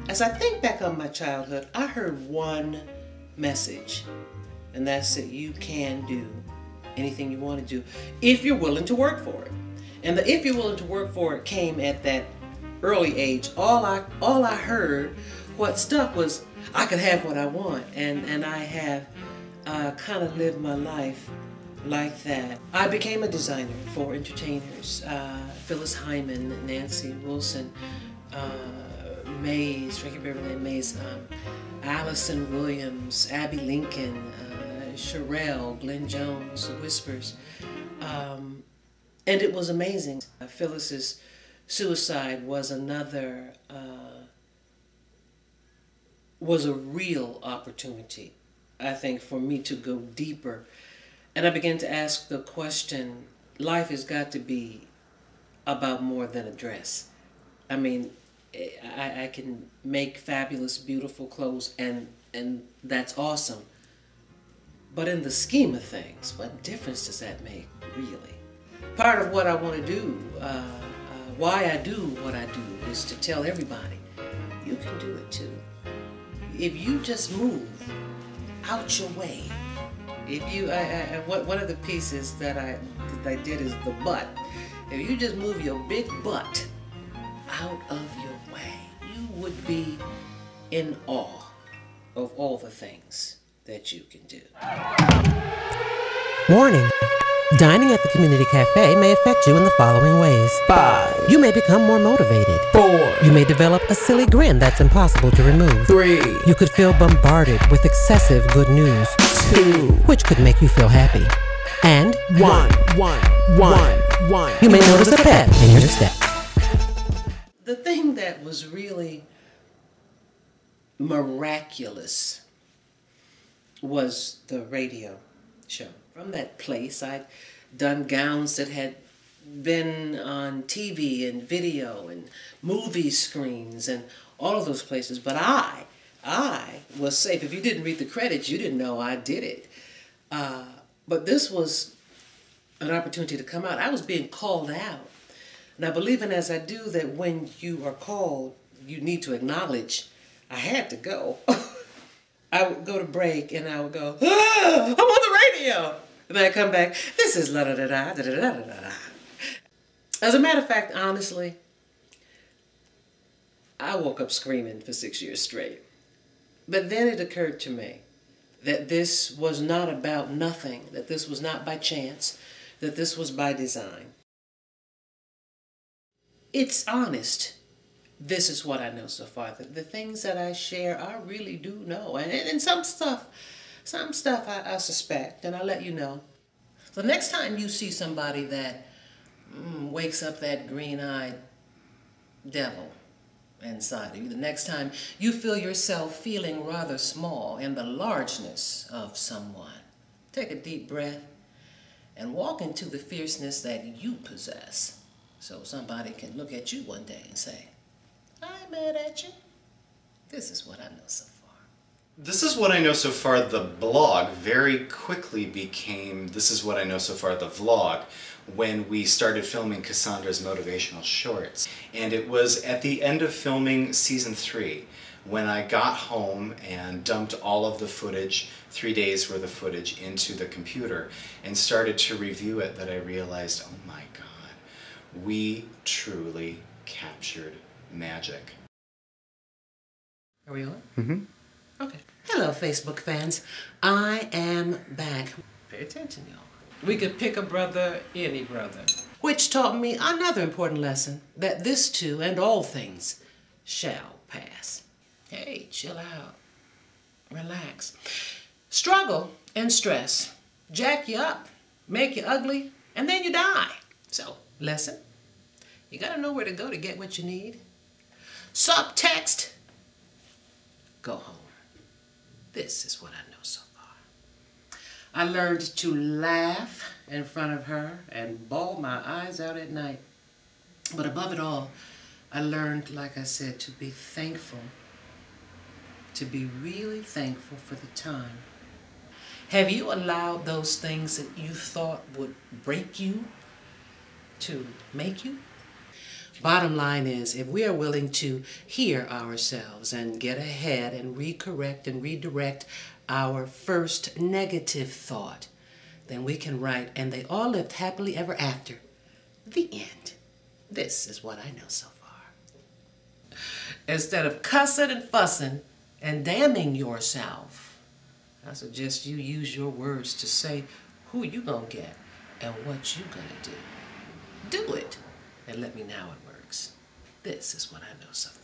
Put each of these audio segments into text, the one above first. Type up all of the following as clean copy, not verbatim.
As I think back on my childhood, I heard one message, and that's that you can do anything you want to do if you're willing to work for it. And the if you're willing to work for it came at that early age. All I heard, what stuck was I could have what I want, and I have kind of lived my life like that. I became a designer for entertainers. Phyllis Hyman, Nancy Wilson, Mays, Frankie Beverly Mays, Allison Williams, Abby Lincoln, Sherelle, Glenn Jones, The Whispers. And it was amazing. Phyllis's suicide was another, was a real opportunity, I think, for me to go deeper. And I began to ask the question, life has got to be about more than a dress. I mean, I can make fabulous, beautiful clothes, and that's awesome. But in the scheme of things, what difference does that make, really? Part of what I want to do, why I do what I do, is to tell everybody, you can do it too. If you just move out your way. If you, one of the pieces that I did is the butt. If you just move your big butt out of your way, you would be in awe of all the things that you can do. Warning. Dining at the community cafe may affect you in the following ways. 5. You may become more motivated. 4. You may develop a silly grin that's impossible to remove. 3. You could feel bombarded with excessive good news, 2. which could make you feel happy. And 1. You may notice a pep in your step. The thing that was really miraculous was the radio show. From that place, I'd done gowns that had been on TV and video and movie screens and all of those places, but I was safe. If you didn't read the credits, you didn't know I did it. But this was an opportunity to come out. I was being called out. And I believe in, as I do, that when you are called, you need to acknowledge, I had to go. I would go to break and I would go, I'm on the radio. And then I come back, this is la da da da da da da da da. As a matter of fact, honestly, I woke up screaming for 6 years straight. But then it occurred to me that this was not about nothing, that this was not by chance, that this was by design. It's honest. This is what I know so far. The things that I share, I really do know. And some stuff I suspect, and I'll let you know. The next time you see somebody that wakes up that green-eyed devil inside of you, the next time you feel yourself feeling rather small in the largeness of someone, take a deep breath and walk into the fierceness that you possess, so somebody can look at you one day and say, I ain't mad at you. This is what I know so far. This is what I know so far. The blog very quickly became This is what I know so far, the vlog, when we started filming Cassandra's motivational shorts. And it was at the end of filming season 3 when I got home and dumped all of the footage, 3 days worth of footage, into the computer and started to review it, that I realized, oh my God, we truly captured magic. Are we on? Mm-hmm. Okay. Hello, Facebook fans. I am back. Pay attention, y'all. We could pick a brother, any brother. Which taught me another important lesson, that this too and all things shall pass. Hey, chill out. Relax. Struggle and stress jack you up, make you ugly, and then you die. So, lesson. You gotta know where to go to get what you need. Subtext, go home. This is what I know so far. I learned to laugh in front of her and bawl my eyes out at night. But above it all, I learned, like I said, to be thankful, to be really thankful for the time. Have you allowed those things that you thought would break you to make you? Bottom line is, if we are willing to hear ourselves and get ahead and recorrect and redirect our first negative thought, then we can write, and they all lived happily ever after. The end. This is what I know so far. Instead of cussing and fussing and damning yourself, I suggest you use your words to say who you gonna get and what you gonna do. Do it, and let me know how it works. This is what I know so far.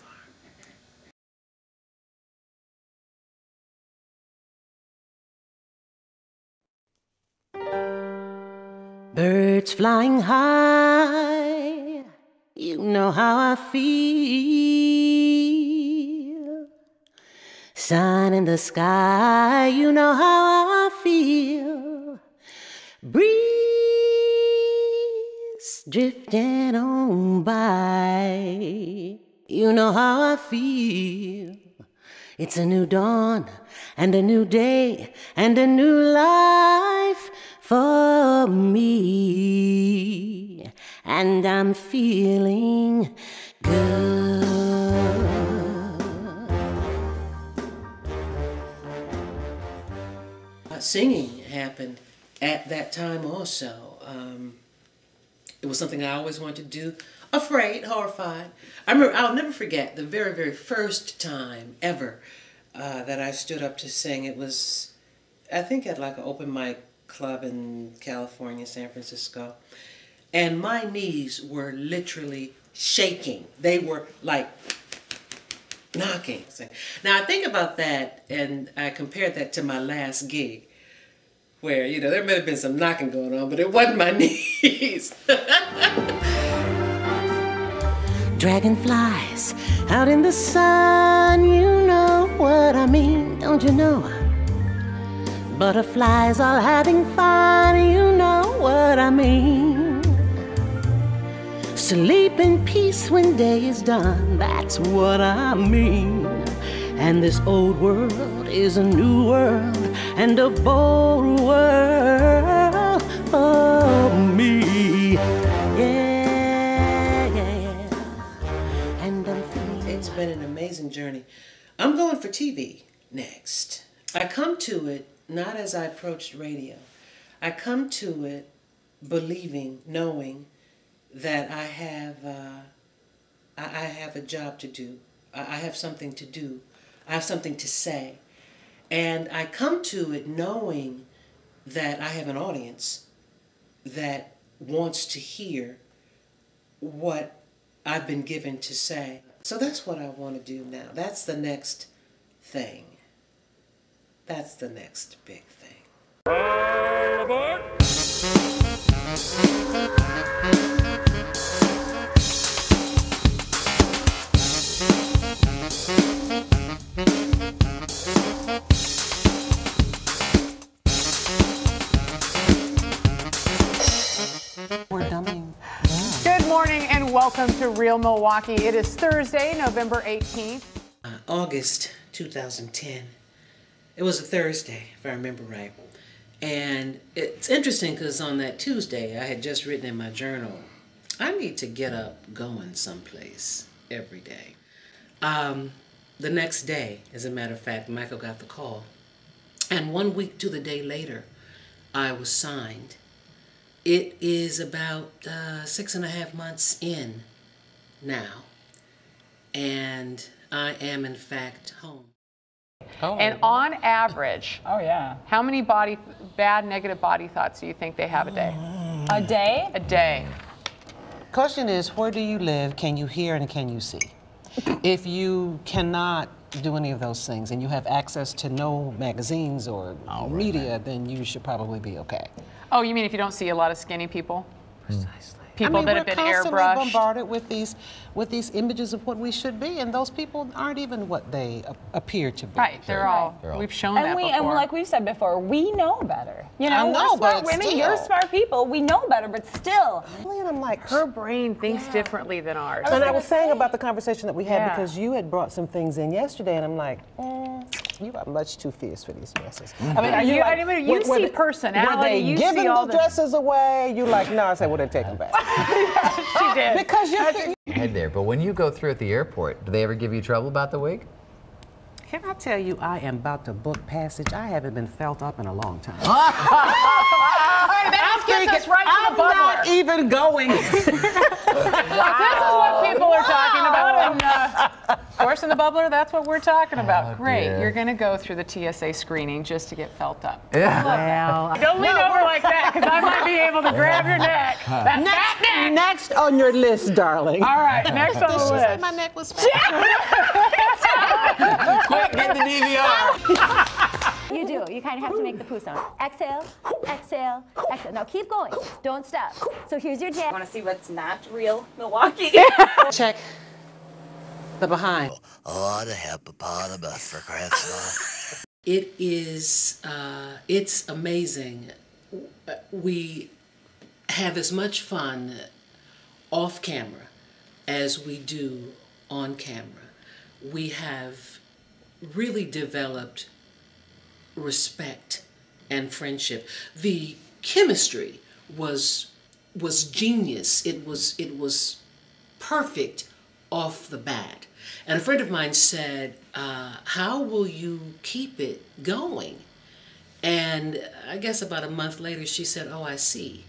Birds flying high, you know how I feel. Sun in the sky, you know how I feel. Breeze drifting on by, you know how I feel. It's a new dawn and a new day and a new life for me, and I'm feeling good. Singing happened at that time also. It was something I always wanted to do. Afraid, horrified. I'll never forget the very, very first time ever that I stood up to sing. It was, I think, at like an open mic club in California, San Francisco. And my knees were literally shaking. They were like knocking. Now I think about that and I compared that to my last gig, where, you know, there may have been some knocking going on, but it wasn't my knees. Dragonflies out in the sun, you know what I mean, don't you know? Butterflies all having fun, you know what I mean. Sleep in peace when day is done, that's what I mean. And this old world is a new world and a bold world for me. Yeah, yeah. And I'm feeling. It's been an amazing journey. I'm going for TV next. I come to it not as I approached radio. I come to it believing, knowing that I have a job to do. I have something to do. I have something to say. And I come to it knowing that I have an audience that wants to hear what I've been given to say. So that's what I want to do now. That's the next thing. That's the next big thing. Good morning and welcome to Real Milwaukee. It is Thursday, November 18th. August 2010. It was a Thursday, if I remember right. And it's interesting because on that Tuesday, I had just written in my journal, I need to get up going someplace every day. The next day, as a matter of fact, Michael got the call. And 1 week to the day later, I was signed. It is about 6.5 months in now. And I am, in fact, home. Oh. And on average, how many bad negative body thoughts do you think they have a day? A day? A day. Question is, where do you live? Can you hear and can you see? If you cannot do any of those things and you have access to no magazines or media, then you should probably be okay. Oh, you mean if you don't see a lot of skinny people? Precisely. People that have been airbrushed. We're constantly bombarded with these images of what we should be, and those people aren't even what they appear to be. Right, they're all. We've shown that before. And like we've said before, we know better. You know, I know, we're smart but women, still. you're smart people, we know better, but still. And I'm like, Her brain thinks differently than ours. and I was saying about the conversation that we had because you had brought some things in yesterday, and I'm like, You are much too fierce for these dresses. I mean, are you? You see personality. Were they you giving see all the dresses away? You like, no, I said, well, then take them back. She did. Because you're head there. But when you go through at the airport, do they ever give you trouble about the wig? Can I tell you, I am about to book passage. I haven't been felt up in a long time. That gets us right to the bubbler. I'm not even going. Wow. This is what people are talking about. And, of course, in the bubbler, that's what we're talking about. Great. Dear. You're going to go through the TSA screening just to get felt up. Yeah. Well, Don't lean over like that, because I might be able to grab your neck. That fat neck. next on your list, darling. All right, next on the list. My neck was fat. Quick, get the DVR. You do. You kind of have to make the poo sound. Exhale, exhale, exhale. Now keep going. Don't stop. So here's your jab. Want to see what's not real Milwaukee? Check the behind. Oh, the hippopotamus, for Christ's sake. It is, it's amazing. We have as much fun off camera as we do on camera. We have really developed respect and friendship. The chemistry was genius. It was perfect off the bat. And a friend of mine said, how will you keep it going? And I guess about a month later she said, oh, I see.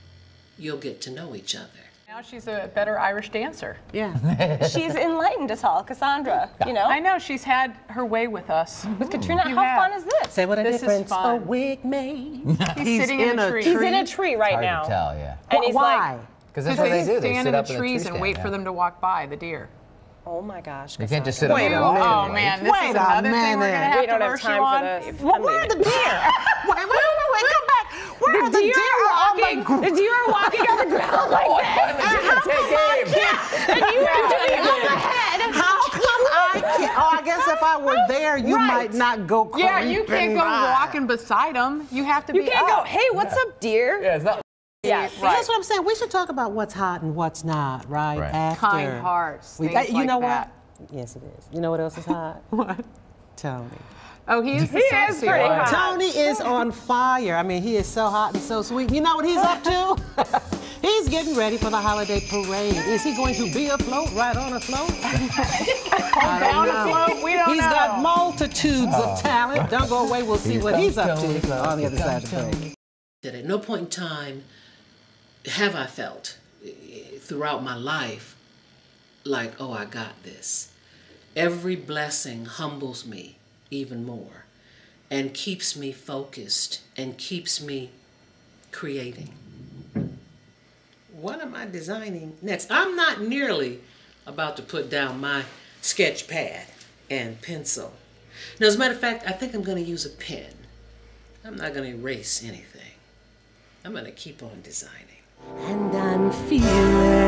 You'll get to know each other. Now she's a better Irish dancer. Yeah. She's enlightened us all, Cassandra. You know? I know, she's had her way with us. With Katrina, You how have. fun is this? Say what a This is difference a fun. wig made. He's sitting in a tree. He's in a tree right Hard now. to tell, yeah. And he's Why? like, Because that's what they do. They stand sit in up the in a tree trees and stand, wait yeah. for them to walk by, the deer. oh my gosh. You can't just sit Cassandra. up there. Oh man, this Wait is a another thing we're minute. gonna have We to don't have verse time you for on. this. Well, where are the deer? wait, come back. Where are the deer? The deer are walking on the ground like this. And you are doing it. How come I can't? Oh, I guess if I were there, you might not go creeping Yeah, you can't go by. walking beside them. You have to You be can't go, up. hey, what's up, deer? Yeah, it's not. Yeah. That's what I'm saying. We should talk about what's hot and what's not, right? Right. After. Kind hearts, things you like know that. what? Yes, it is. You know what else is hot? What? Tony. Oh, he is the sexy pretty one. hot. Tony is on fire. I mean, he is so hot and so sweet. You know what he's up to? He's getting ready for the holiday parade. Is he going to be afloat, right on a float? Down afloat, we don't He's know. got multitudes of talent. Don't go away. We'll see what he's up to on the other side of the break. That at no point in time have I felt throughout my life like, oh, I got this. Every blessing humbles me even more and keeps me focused and keeps me creating. What am I designing next? I'm not nearly about to put down my sketch pad and pencil. Now, as a matter of fact, I think I'm going to use a pen. I'm not going to erase anything. I'm going to keep on designing. And I'm feeling